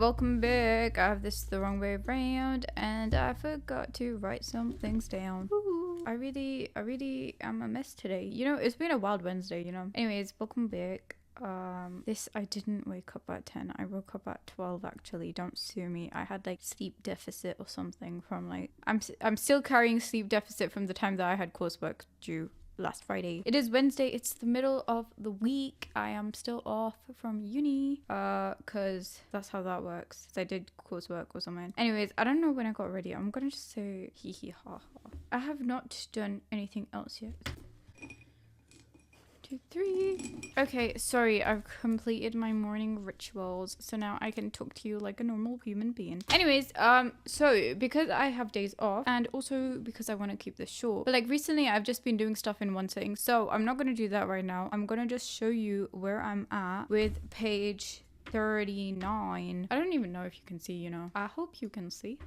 welcome back. I have this the wrong way around and I forgot to write some things down. Ooh, I really am a mess today. You know, it's been a wild Wednesday, you know. Anyways, welcome back. I didn't wake up at 10. I woke up at 12 actually. Don't sue me. I had like sleep deficit or something from like I'm still carrying sleep deficit from the time that I had coursework due last Friday. It is Wednesday. It's the middle of the week. I am still off from uni because that's how that works. I did coursework or something. Anyways, I don't know when I got ready. I'm gonna just say hee hee ha ha. I have not done anything else yet. 2, 3. Okay, sorry, I've completed my morning rituals, so now I can talk to you like a normal human being. Anyways, so because I have days off and also because I want to keep this short, but like recently I've just been doing stuff in one sitting, so I'm not gonna do that right now. I'm gonna just show you where I'm at with page 39. I don't even know if you can see, you know. I hope you can see.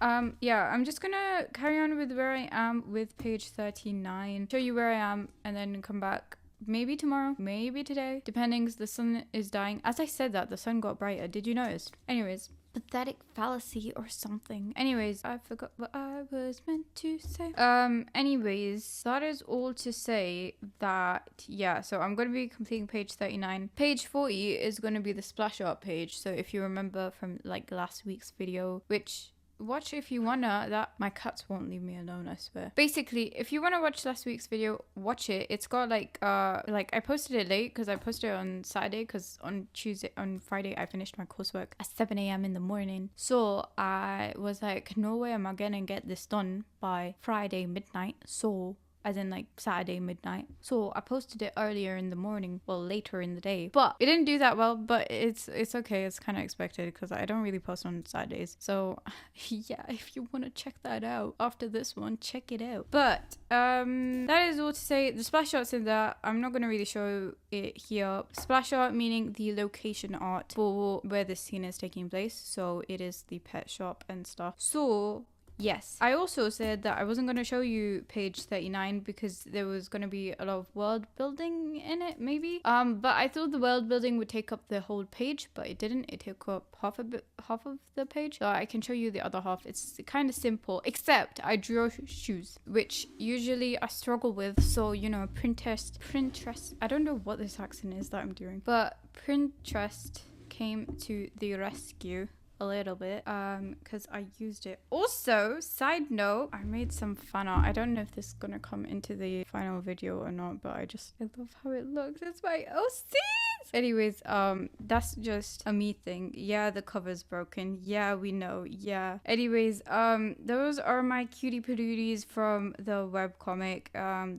Yeah, I'm just gonna carry on with where I am with page 39, show you where I am, and then come back maybe tomorrow, maybe today, depending, because the sun is dying. As I said that, the sun got brighter. Did you notice? Anyways, pathetic fallacy or something. Anyways, I forgot what I was meant to say. Anyways, that is all to say that, yeah, so I'm going to be completing page 39. Page 40 is going to be the splash art page. So if you remember from like last week's video, which watch if you wanna, that my cats won't leave me alone, I swear. Basically, if you wanna watch last week's video, watch it. It's got like I posted it late because I posted it on Saturday because on Friday I finished my coursework at 7 a.m. in the morning. So I was like, no way am I gonna get this done by Friday midnight. So as in like Saturday midnight. So I posted it earlier in the morning, well later in the day, but it didn't do that well, but it's okay. It's kind of expected because I don't really post on Saturdays. So yeah, if you want to check that out after this one, check it out. But that is all to say. The splash art's in there. I'm not going to really show it here. Splash art meaning the location art for where this scene is taking place. So it is the pet shop and stuff. So yes, I also said that I wasn't going to show you page 39 because there was going to be a lot of world building in it, maybe. But I thought the world building would take up the whole page, but it didn't. It took up half of the page. So I can show you the other half. It's kind of simple, except I drew shoes, which usually I struggle with. So, you know, Pinterest. I don't know what this accent is that I'm doing, but Pinterest came to the rescue a little bit because I used it. Also, side note, I made some fan art. I don't know if this is gonna come into the final video or not, but I love how it looks. It's my OCs. Anyways, that's just a me thing. Yeah, the cover's broken. Yeah, we know. Yeah. Anyways, those are my cutie patooties from the webcomic,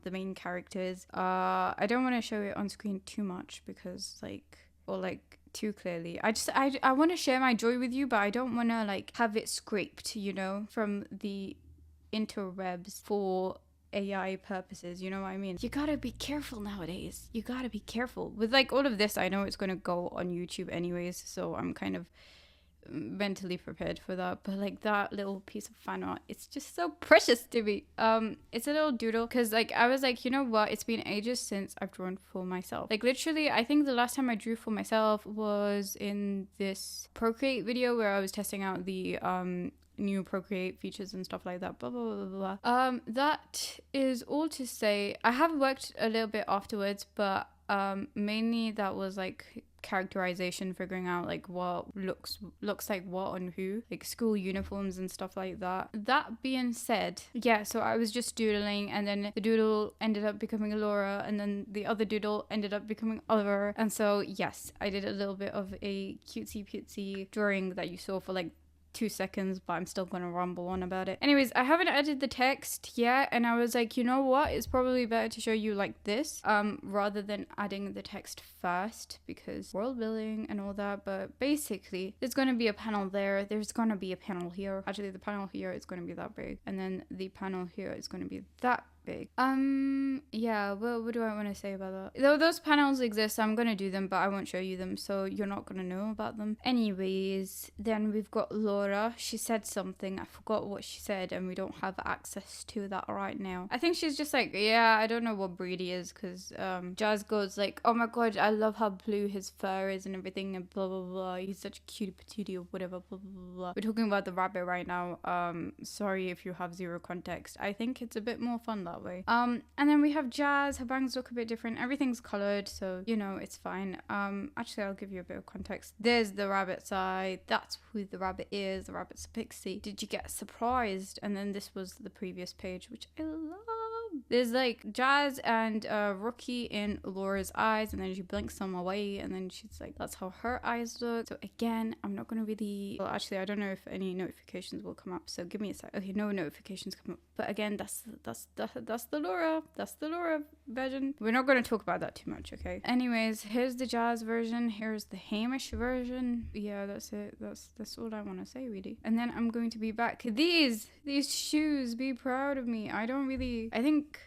the main characters. I don't want to show it on screen too much because too clearly. I want to share my joy with you, but I don't want to like have it scraped, you know, from the interwebs for AI purposes, you know what I mean? You gotta be careful nowadays. You gotta be careful. With like all of this, I know it's gonna go on YouTube anyways, so I'm kind of mentally prepared for that. But like that little piece of fan art, it's just so precious to me. It's a little doodle because like I was like, you know what, it's been ages since I've drawn for myself. Like literally I think the last time I drew for myself was in this Procreate video where I was testing out the new Procreate features and stuff like that, blah blah blah blah blah. That is all to say. I have worked a little bit afterwards, but mainly that was like characterization, figuring out like what looks like what on who, like school uniforms and stuff like that. That being said, yeah, so I was just doodling, and then the doodle ended up becoming Laura, and then the other doodle ended up becoming Oliver. And so yes, I did a little bit of a cutesy drawing that you saw for like 2 seconds, but I'm still gonna ramble on about it. Anyways, I haven't added the text yet, and I was like, you know what, it's probably better to show you like this rather than adding the text first because world building and all that. But basically there's gonna be a panel there's gonna be a panel here. Actually, the panel here is gonna be that big, and then the panel here is gonna be that big. Yeah, what do I want to say about that? Though those panels exist, I'm gonna do them, but I won't show you them, so you're not gonna know about them. Anyways, then we've got Laura. She said something, I forgot what she said, and we don't have access to that right now. I think she's just like, yeah, I don't know what breed he is, because Jazz goes like, oh my god, I love how blue his fur is and everything, and blah blah blah, he's such a cutie patootie or whatever, blah blah blah. We're talking about the rabbit right now. Sorry if you have zero context. I think it's a bit more fun that way. And then we have Jazz. Her bangs look a bit different. Everything's colored, so you know it's fine. Actually, I'll give you a bit of context. There's the rabbit side. That's who the rabbit is. The rabbit's a pixie. Did you get surprised? And then this was the previous page, which I love. There's like Jazz and Rookie in Laura's eyes, and then she blinks them away, and then she's like, that's how her eyes look. So again, I'm not gonna really, well, actually I don't know if any notifications will come up, so give me a sec. Okay, no notifications come up, but again, that's the Laura version. We're not gonna talk about that too much, okay? Anyways, here's the Jazz version, here's the Hamish version. Yeah, that's it. That's all I want to say, really. And then I'm going to be back. These shoes, be proud of me. I think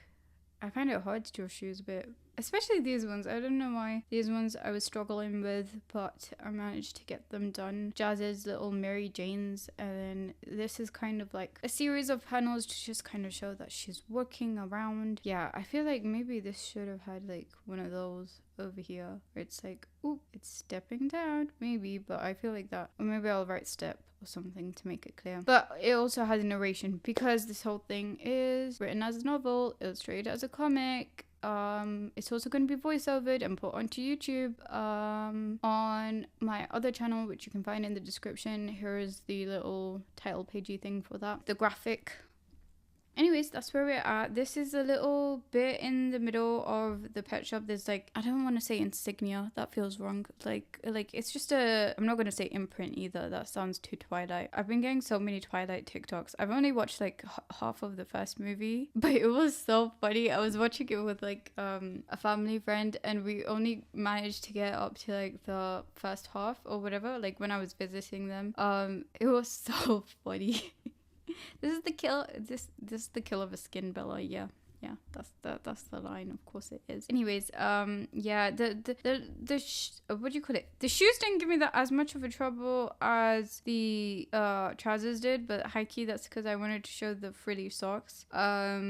I find it hard to draw shoes a bit, especially these ones. I don't know why. These ones I was struggling with, but I managed to get them done. Jazz's little Mary Janes, and then this is kind of like a series of panels to just kind of show that she's working around. Yeah, I feel like maybe this should have had like one of those over here where it's like, ooh, it's stepping down, maybe, but I feel like that, or maybe I'll write step or something to make it clear. But it also has a narration, because this whole thing is written as a novel, illustrated as a comic. It's also going to be voiceovered and put onto YouTube on my other channel, which you can find in the description. Here's the little title pagey thing for that, the graphic. Anyways, that's where we're at. This is a little bit in the middle of the pet shop. There's like, I don't want to say insignia, that feels wrong. Like it's just a, I'm not going to say imprint either, that sounds too Twilight. I've been getting so many Twilight TikToks. I've only watched like half of the first movie, but it was so funny. I was watching it with like a family friend, and we only managed to get up to like the first half or whatever, like when I was visiting them. It was so funny. This is the kill. This is the kill of a skin Bella. Yeah, that's the line. Of course it is. Anyways, yeah, what do you call it? The shoes didn't give me that as much of a trouble as the trousers did, but high key that's because I wanted to show the frilly socks. Whereas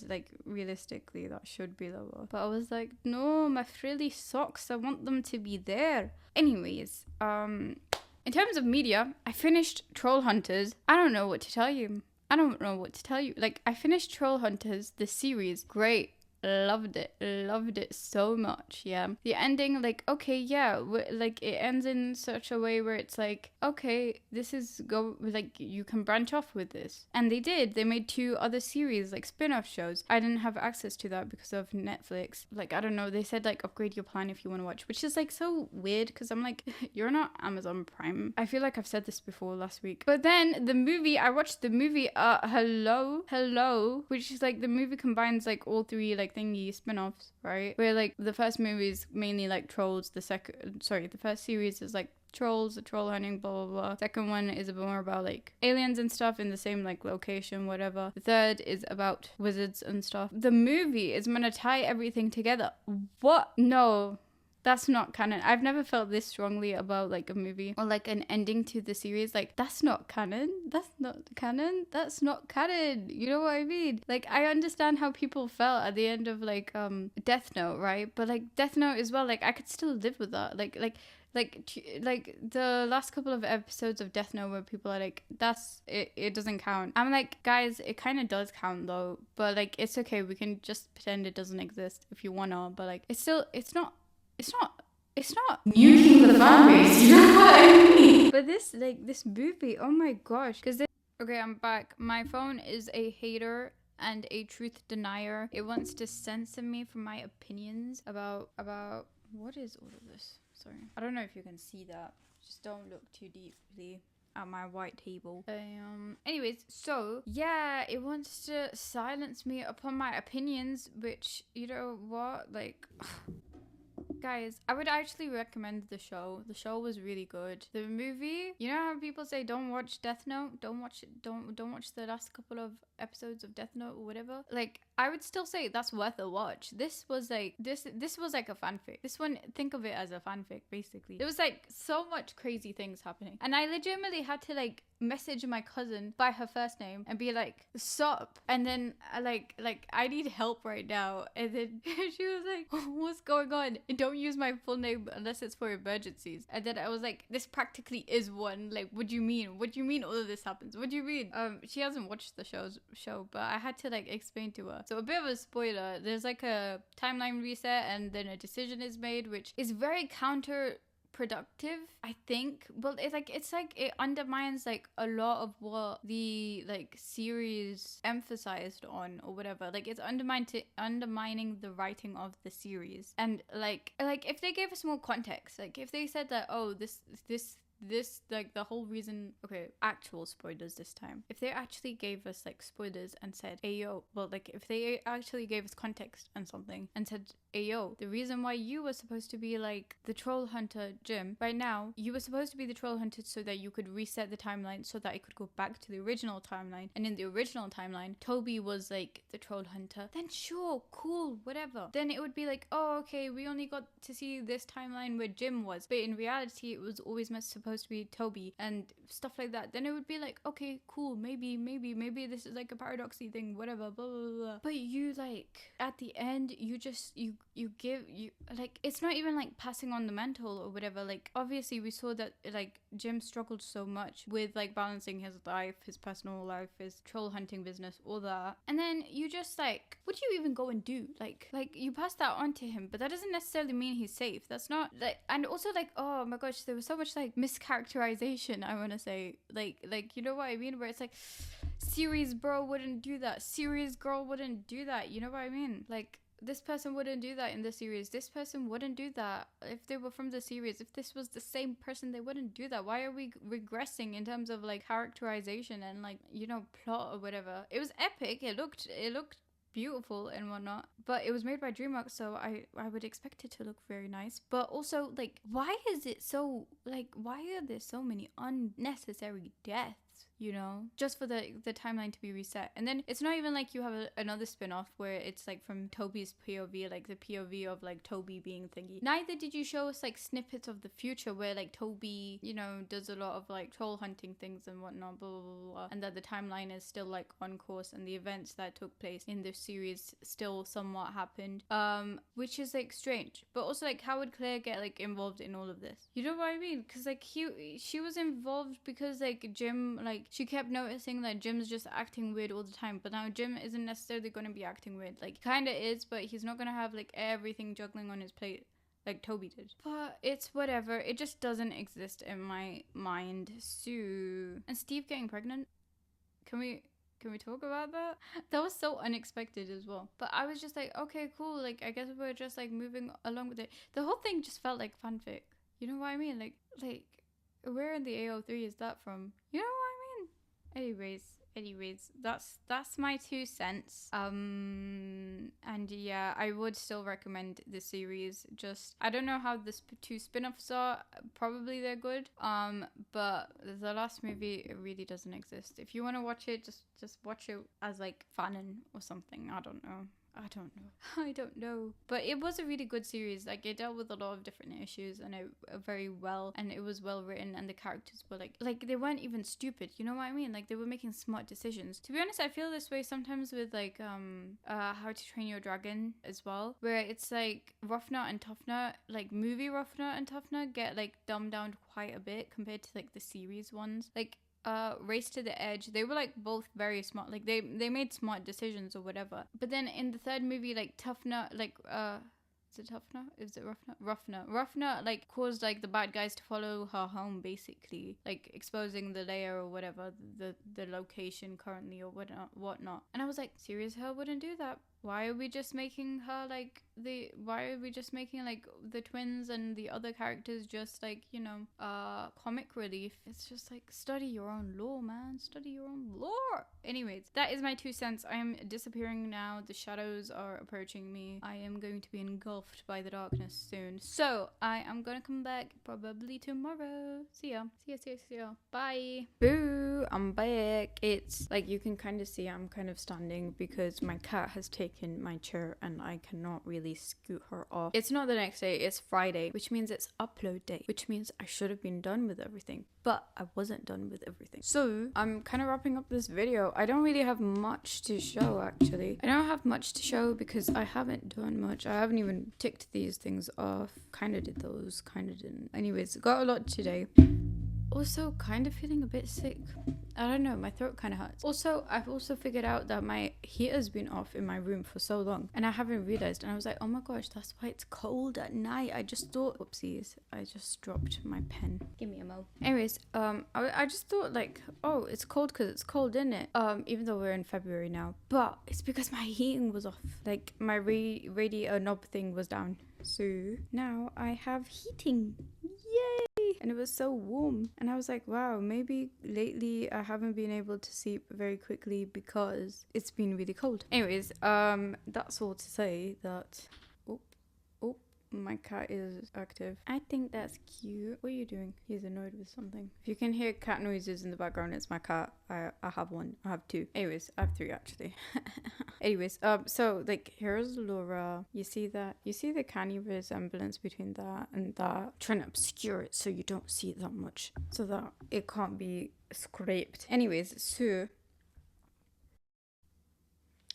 like realistically that should be lower. But I was like, no, my frilly socks, I want them to be there. Anyways, in terms of media, I finished Troll Hunters. I don't know what to tell you. Like, I finished Troll Hunters, the series. Great. Loved it so much. Yeah, the ending, like, okay, yeah, like it ends in such a way where it's like, okay, this is like you can branch off with this, and they did. They made 2 other series, like spin-off shows. I didn't have access to that because of Netflix. Like, I don't know, they said like upgrade your plan if you want to watch, which is like so weird because I'm like, you're not Amazon Prime. I feel like I've said this before last week. But then the movie, I watched the movie Hello, which is like, the movie combines like all 3 like thingy spin-offs, right? Where like the first movie is mainly like trolls, the first series is like trolls, the troll hunting, blah blah blah. Second one is a bit more about like aliens and stuff in the same like location, whatever. The third is about wizards and stuff. The movie is gonna tie everything together. What? No, that's not canon. I've never felt this strongly about like a movie or like an ending to the series. Like, that's not canon. That's not canon. That's not canon. You know what I mean? Like, I understand how people felt at the end of like Death Note, right? But like Death Note as well, like I could still live with that. Like the last couple of episodes of Death Note where people are like, that's it doesn't count. I'm like, guys, it kind of does count though, but like it's okay, we can just pretend it doesn't exist if you wanna, but like it's not nuking the fan base, you know what I mean? But this movie, oh my gosh, okay, I'm back. My phone is a hater and a truth denier. It wants to censor me for my opinions about what is all of this? Sorry, I don't know if you can see that. Just don't look too deeply at my white table. Anyways, so yeah, it wants to silence me upon my opinions, which, you know what, like guys, I would actually recommend the show. The show was really good. The movie, you know how people say don't watch Death Note, don't watch the last couple of episodes of Death Note or whatever, like I would still say that's worth a watch. This was like this was like a fanfic. This one, think of it as a fanfic basically. There was like so much crazy things happening, and I legitimately had to like message my cousin by her first name and be like, "Sup?" And then like I need help right now. And then she was like, "What's going on? Don't use my full name unless it's for emergencies." And then I was like, "This practically is one. Like, what do you mean? What do you mean all of this happens? What do you mean?" She hasn't watched the show, but I had to like explain to her. So a bit of a spoiler. There's like a timeline reset, and then a decision is made, which is very counterproductive, I think. Well, it's like it undermines like a lot of what the like series emphasized on or whatever. Like it's undermining the writing of the series. And like if they gave us more context, like if they said that, oh, this like the whole reason, okay, actual spoilers this time. If they actually gave us like spoilers and said, "Hey yo," well, like if they actually gave us context and something and said, "Hey yo, the reason why you were supposed to be like the troll hunter, Jim, right now, you were supposed to be the troll hunter so that you could reset the timeline so that it could go back to the original timeline. And in the original timeline, Toby was like the troll hunter." Then sure, cool, whatever. Then it would be like, "Oh, okay, we only got to see this timeline where Jim was, but in reality, it was always supposed to be Toby," and stuff like that. Then it would be like, "Okay, cool, maybe this is like a paradoxy thing, whatever, blah blah blah." But you like at the end, you just you like, it's not even like passing on the mantle or whatever. Like obviously we saw that like Jim struggled so much with like balancing his life, his personal life, his troll hunting business, all that, and then you just like, what do you even go and do? Like you pass that on to him, but that doesn't necessarily mean he's safe. That's not like, and also like, oh my gosh, there was so much like mischaracterization, I want to say, like you know what I mean, where it's like, series bro wouldn't do that, series girl wouldn't do that, you know what I mean? Like, this person wouldn't do that in the series, this person wouldn't do that if they were from the series, if this was the same person they wouldn't do that. Why are we regressing in terms of like characterization and like, you know, plot or whatever? It was epic, it looked beautiful and whatnot, but it was made by DreamWorks, so I would expect it to look very nice. But also like, why is it so like, why are there so many unnecessary deaths, you know, just for the timeline to be reset? And then it's not even like you have another spin-off where it's like from Toby's POV, like the POV of like Toby being thingy. Neither did you show us like snippets of the future where like Toby, you know, does a lot of like troll hunting things and whatnot, blah blah blah, blah, and that the timeline is still like on course and the events that took place in the series still somewhat happened, which is like strange. But also like, how would Claire get like involved in all of this? You know what I mean? Because like she was involved because like Jim, like she kept noticing that Jim's just acting weird all the time, but now Jim isn't necessarily going to be acting weird. Like kind of is, but he's not going to have like everything juggling on his plate like Toby did. But it's whatever, it just doesn't exist in my mind. Sue and Steve getting pregnant, can we talk about that? That was so unexpected as well. But I was just like, okay, cool. Like, I guess we're just like moving along with it. The whole thing just felt like fanfic. You know what I mean? Like, where in the AO3 is that from? You know what I mean? Anyways, that's my 2 cents. And yeah, I would still recommend the series. Just, I don't know how the 2 spin-offs are. Probably they're good. But the last movie, it really doesn't exist. If you want to watch it, just watch it as like fanon or something. I don't know. But it was a really good series. Like, it dealt with a lot of different issues and it very well, and it was well written, and the characters were like they weren't even stupid, you know what I mean? Like, they were making smart decisions. To be honest, I feel this way sometimes with like How to Train Your Dragon as well, where it's like Rough Nut and Tough Nut, like movie Rough Nut and Tough Nut get like dumbed down quite a bit compared to like the series ones. Like Race to the Edge, they were like both very smart, like they made smart decisions or whatever. But then in the third movie, like Tough Nut, like is it Tough Nut? Is it Rough Nut? Rough Nut like caused like the bad guys to follow her home, basically, like exposing the layer or whatever, the location currently or whatnot. And I was like, serious, her wouldn't do that. why are we just making her like why are we just making like the twins and the other characters just like, you know, comic relief? It's just like, study your own lore, man. Study your own lore. Anyways, that is my 2 cents. I am disappearing now. The shadows are approaching me. I am going to be engulfed by the darkness soon. So I am gonna come back probably tomorrow. See ya. See ya. Bye. Boo, I'm back. It's like, you can kind of see I'm kind of standing because my cat has taken my chair and I cannot really scoot her off. It's not the next day, it's Friday, which means it's upload day, which means I should have been done with everything, but I wasn't done with everything. So I'm kind of wrapping up this video. I don't really have much to show, actually. I don't have much to show because I haven't done much. I haven't even ticked these things off. Kind of did those, kind of didn't. Anyways, got a lot today. Also, kind of feeling a bit sick. I don't know, my throat kind of hurts. Also, I've also figured out that my heater's been off in my room for so long and I haven't realized, and I was like, oh my gosh, that's why it's cold at night. I just thought, whoopsies, I just dropped my pen. Give me a mo. Anyways, I just thought like, oh, it's cold because it's cold, isn't it? Even though we're in February now, but it's because my heating was off. Like my radiator knob thing was down. So now I have heating. Yay! And it was so warm. And I was like, wow, maybe lately I haven't been able to sleep very quickly because it's been really cold. Anyways, that's all to say that... Oh, my cat is active. I think that's cute. What are you doing? He's annoyed with something. If you can hear cat noises in the background, it's my cat. I have one. I have 2. Anyways, I have 3 actually. Anyways, so like here's Laura. You see that? You see the canny resemblance between that and that? I'm trying to obscure it so you don't see it that much, so that it can't be scraped. Anyways, so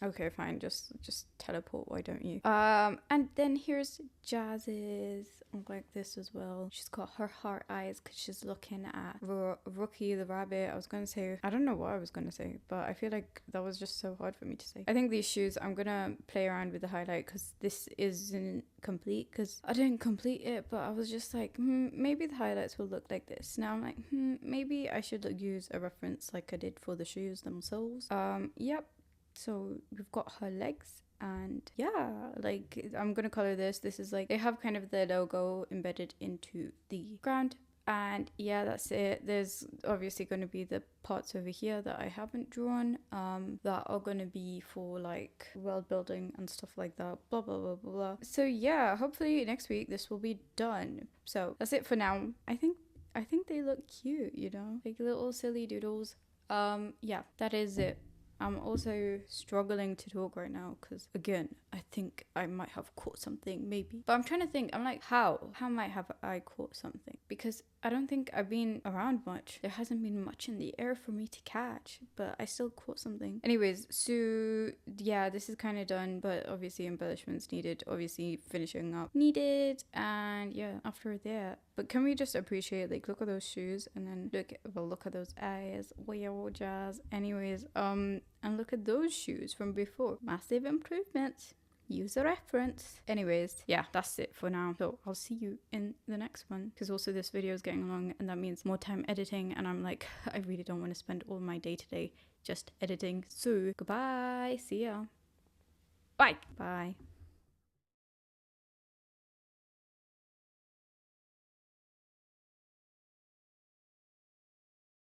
okay, fine, just teleport, why don't you? And then here's Jazz's, like this as well. She's got her heart eyes because she's looking at Rookie the rabbit. I was gonna say, I don't know what I was gonna say, but I feel like that was just so hard for me to say. I think these shoes, I'm gonna play around with the highlight because this isn't complete, because I didn't complete it, but I was just like, maybe the highlights will look like this. Now I'm like, maybe I should use a reference like I did for the shoes themselves. Yep. So we've got her legs, and yeah, like I'm gonna color this. This is like, they have kind of the logo embedded into the ground, and yeah, that's it. There's obviously going to be the parts over here that I haven't drawn, that are going to be for like world building and stuff like that, blah blah blah blah blah. So yeah, hopefully next week this will be done. So that's it for now. I think they look cute, you know, like little silly doodles. Yeah, that is it. I'm also struggling to talk right now because, again, I think I might have caught something, maybe. But I'm trying to think, I'm like, how might have I caught something? Because I don't think I've been around much. There hasn't been much in the air for me to catch, but I still caught something. Anyways, so yeah, this is kind of done, but obviously embellishments needed, obviously finishing up needed, and yeah, after that. But can we just appreciate, like, look at those shoes, and then look at those eyes, wow, jazz. Anyways, and look at those shoes from before. Massive improvements. Use a reference. Anyways, yeah, that's it for now. So I'll see you in the next one, because also this video is getting long and that means more time editing, and I'm like, I really don't want to spend all my day today just editing. So goodbye, see ya, bye.